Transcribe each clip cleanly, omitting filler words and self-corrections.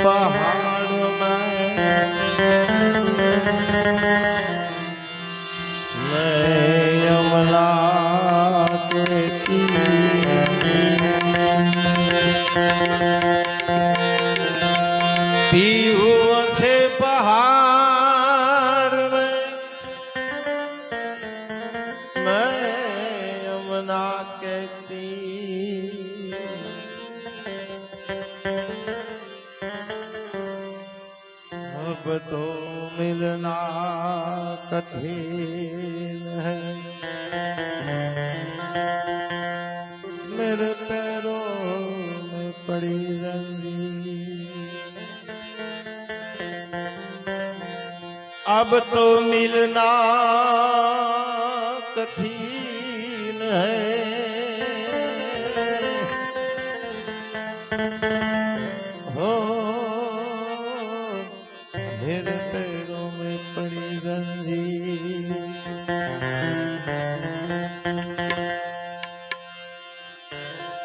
पहाड़ मैं यमुना के पीहू से पहाड़ में मैं यमुना के अब तो मिलना कठिन है मेरे पैरों में पड़ी रंगी अब तो मिलना कठिन है हो मेरे पैरों में पड़ी रंजी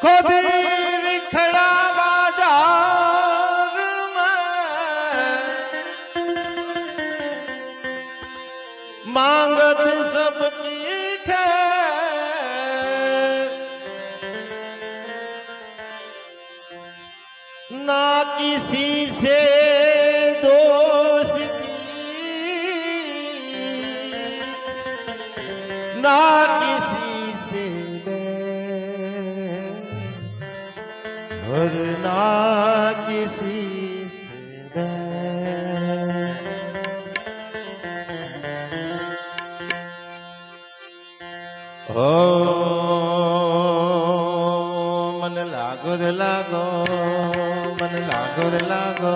कबीर खड़ा बाजार में मांगत सबकी खैर ना किसी से ना किसी से बैर और ना किसी से बैर ओ मन लागो रे लागो मन लागो रे लागो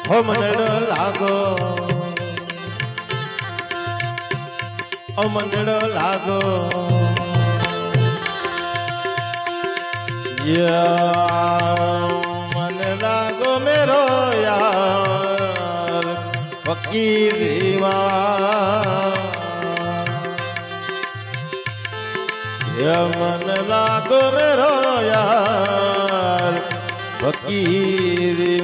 हो मनड़ो लागो ओ मनड़ो लागो या मन लागो मेरो यार फकीरी या मन लागो मेरो यार फकीरी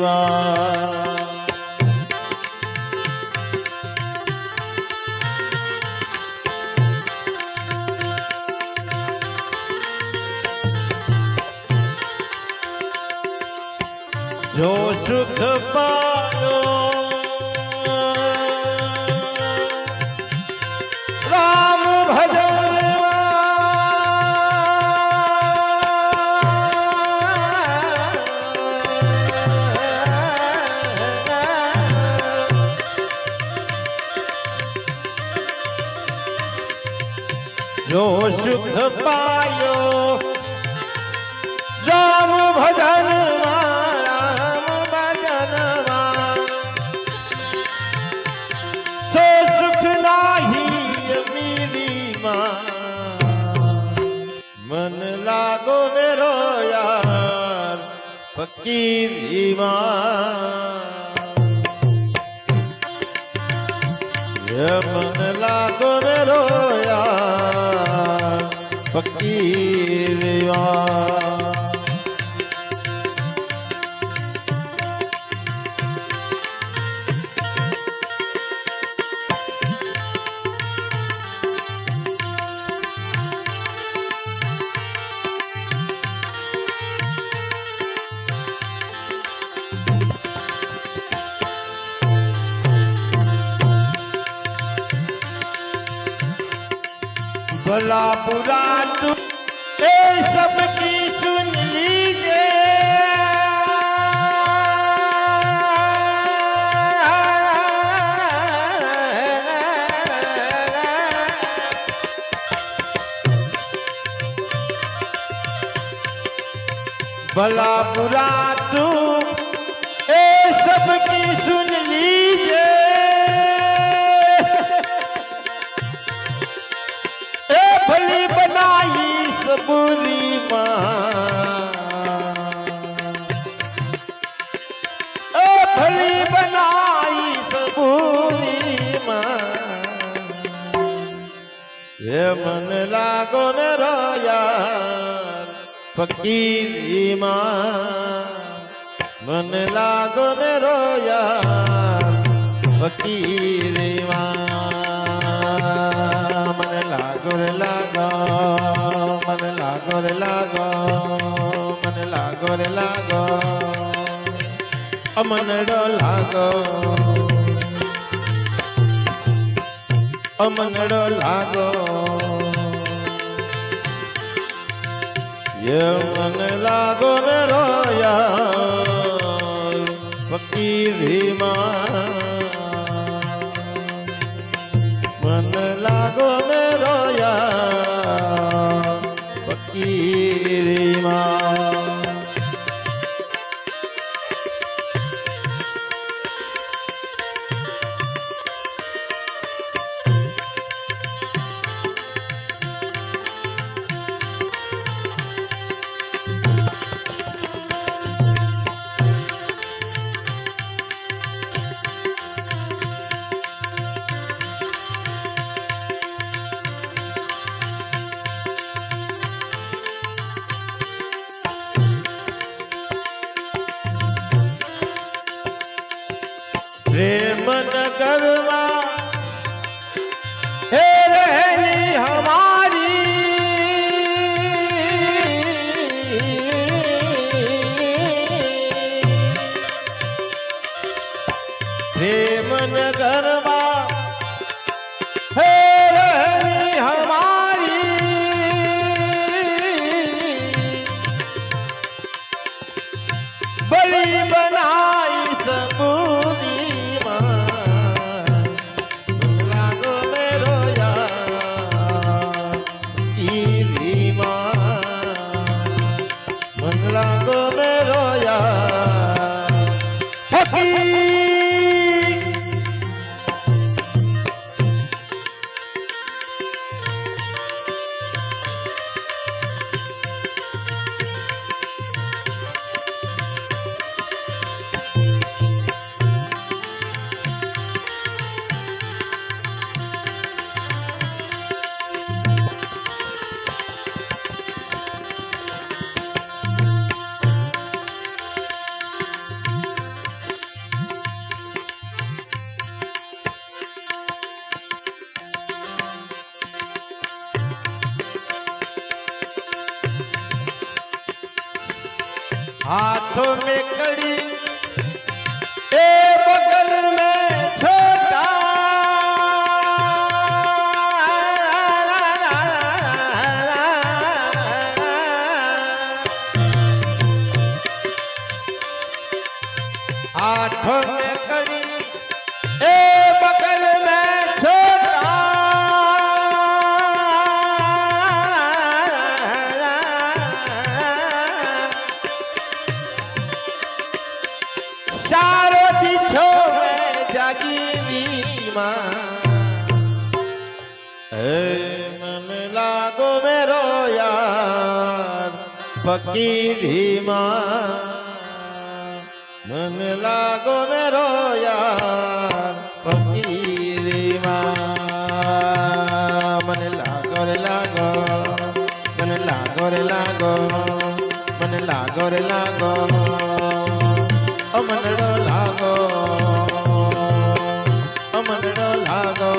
जो सुख पायो राम भजन जो सुख पायो राम भजन सो सुख नाही मेरी मन लागो मेरो यार फकीरी मन लागो मेरो यार फकीरी भला बुरा तू ए सबकी सुन लीजिए भला बुरा तू ए सबकी सुन लीजिए भली बनाई सबूरी भली बनाई सबूरी ये मन लागो मेरो यार फकीरी मन लागो मेरो यार फकीरी मन लागो रे लागो मन लागो रे लागो मन लागो रे लागो अमनड़ो लागो अमनड़ो लागो ये मन लागो मेरो यार फकीरी मन लागो मेरो यार फकीरी प्रेम नगर हे रहनी हमारी प्रेम नगर हे रहनी हमारी बलि बनाई सबूरी लागो मेरो यार फकीर हाथों में कड़ी ए बगल में छोटा हाथों में कड़ी ए बगल में छोटा चारों दिशों में जागीरी मन लागो मेरो यार फकीरी मन लागो मेरो यार फकीरी मन लागो रे लागो मन लागो रे लागो मन लागो रे लागो अमनड़ो लागो अमनड़ो लागो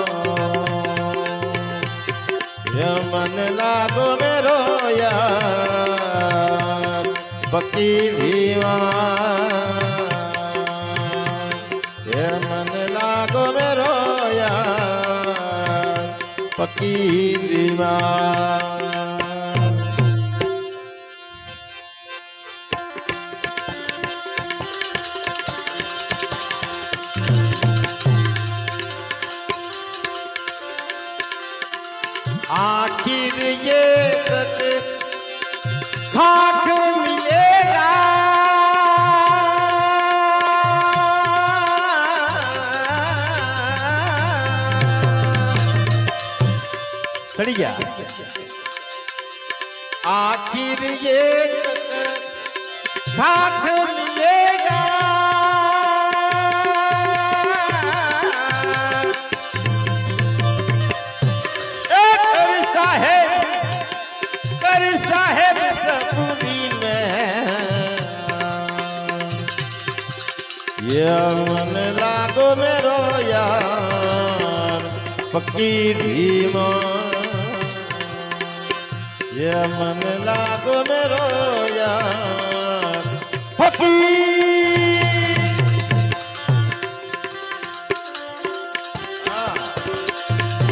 ये मन लागो मेरो यार फकीरी ये मन लागो मेरो यार फकीरी आखिर ये तक खाक मिलेगा सड़ी गया आखिर ये तक खाक मिलेगा एक મને લાગો મેરો યાર ફકીરી મને લાગો મેરો યાર ફકીર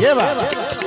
ये बात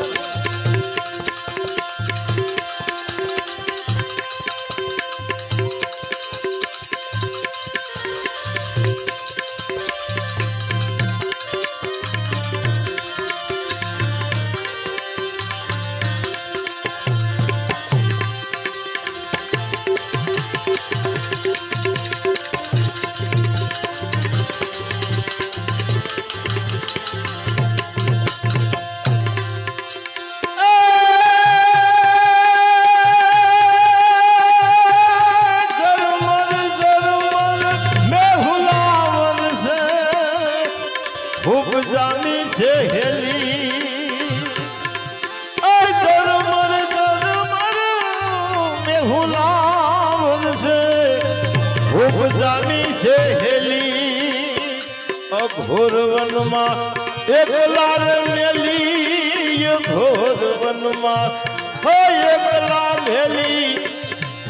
घोर वन में एकला रे मेली घोर वन में हो एकला मेली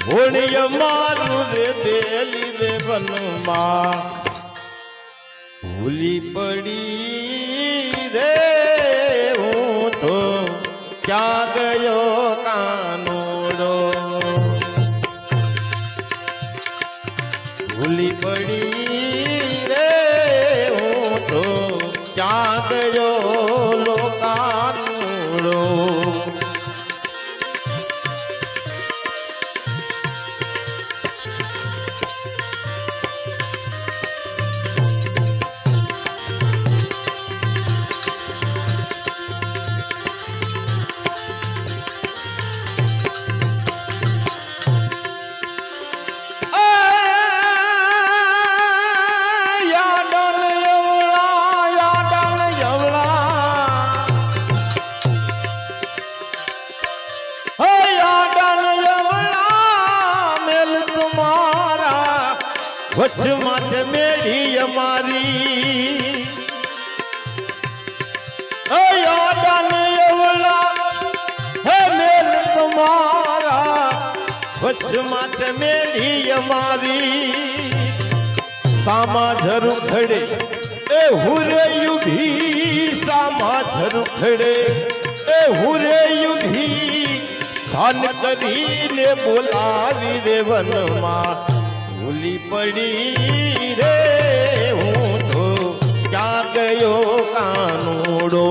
होणिय मारू रे बेली रे वन में भूली पड़ी रे हूँ तो क्या गयो कानूड़ो भूली पड़ी क्या गयो लोकानूड़ो वचमा मेरी हमारी यादन एवला है मेल तुम्हारा वचमा मेरी हमारी सामा झरू खड़े ए हुरे युभी सामा झरू खड़े ए हुरे युभी सान करी ने बोलावी रे वनमा भूली पड़ी रे हूँ तो क्या गयो कानूड़ो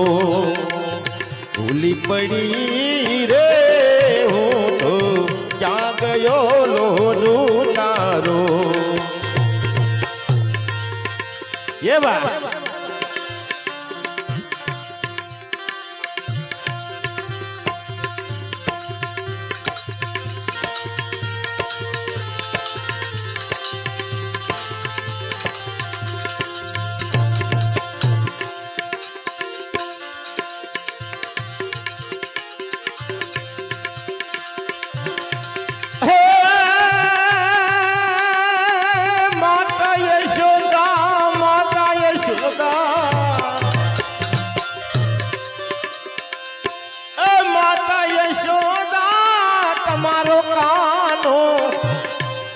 भूली पड़ी रे हूँ तो क्या गयो लोरू तारो ये बात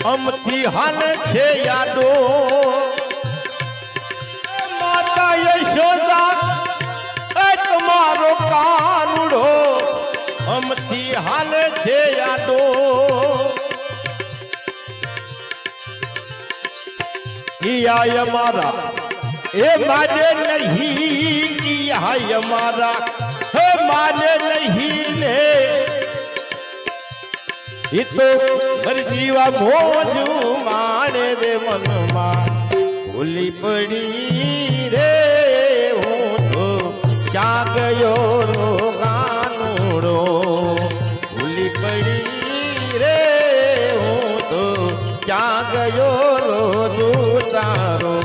अमथी हन छे यादो माता यशोदा तुम्हारो कानूड़ो अमथी हन छे यादो किया हमारा ए माने नहीं किया हमारा हे माने नहीं ने ये तो हर जीवा मौजू माने रे मन मा भूली पड़ी रे हूँ तो क्या गयो रो कानूड़ो भूली पड़ी रे हूँ तो क्या गयो रो दूतारो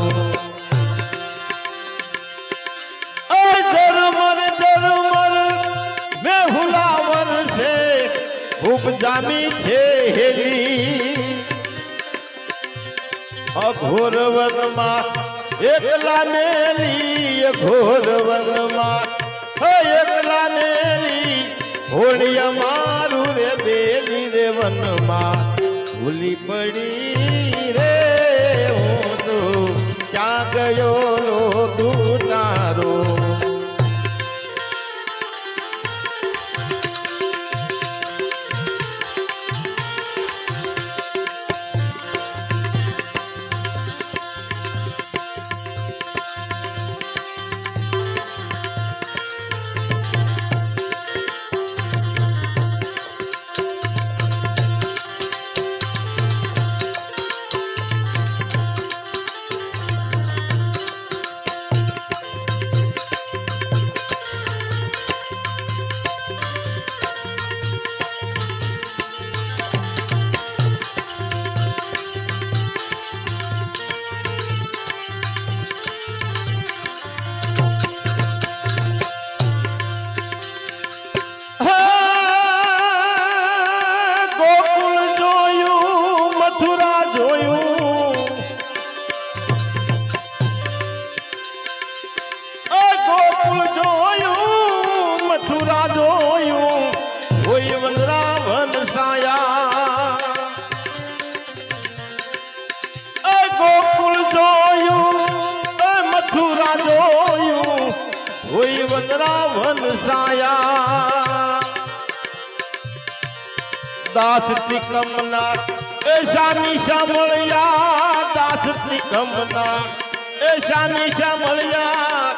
जरमर मैं हुलावर से उपजामी छे हेली अघोर वन मा એકલા મેલી ઘોર વનમાં એકલા મેલી હોળિયા મારું રે બેલી રે વનમાં ભૂલી પડી રે હું તો ક્યાં ગયો લો તું તારો દાસ ત્રિકમના એશા નિશા મળ્યા દાસ ત્રિકમના એશા નિશા મળ્યા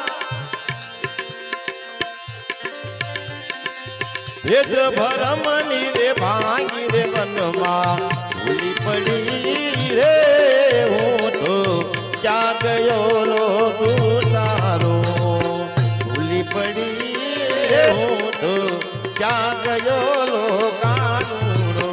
ભેદ ભરમની રે ભાંગી રે વનમાં ભૂલી પડી રે હું તો ક્યાં ગયો લો તું તારો ભૂલી પડી રે હું તો ક્યાં ગયો લો કાનુડો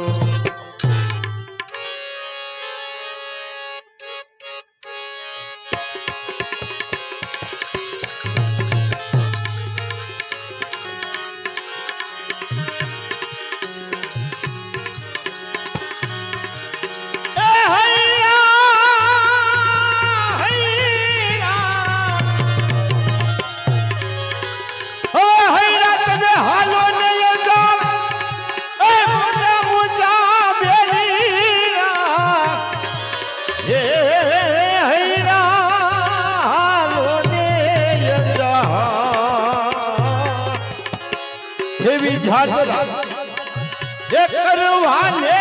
કરવાને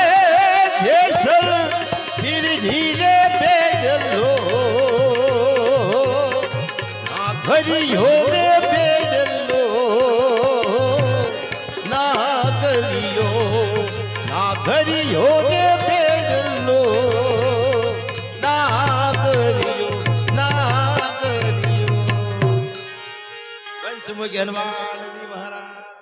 જેસલ ફિર ધીરે બેડલો ના ઘરિયો રે બેડલો ના ઘરિયો રે બેડલો ના ઘરિયો વંશ મુખ્ય હનુમાનજી મહારાજ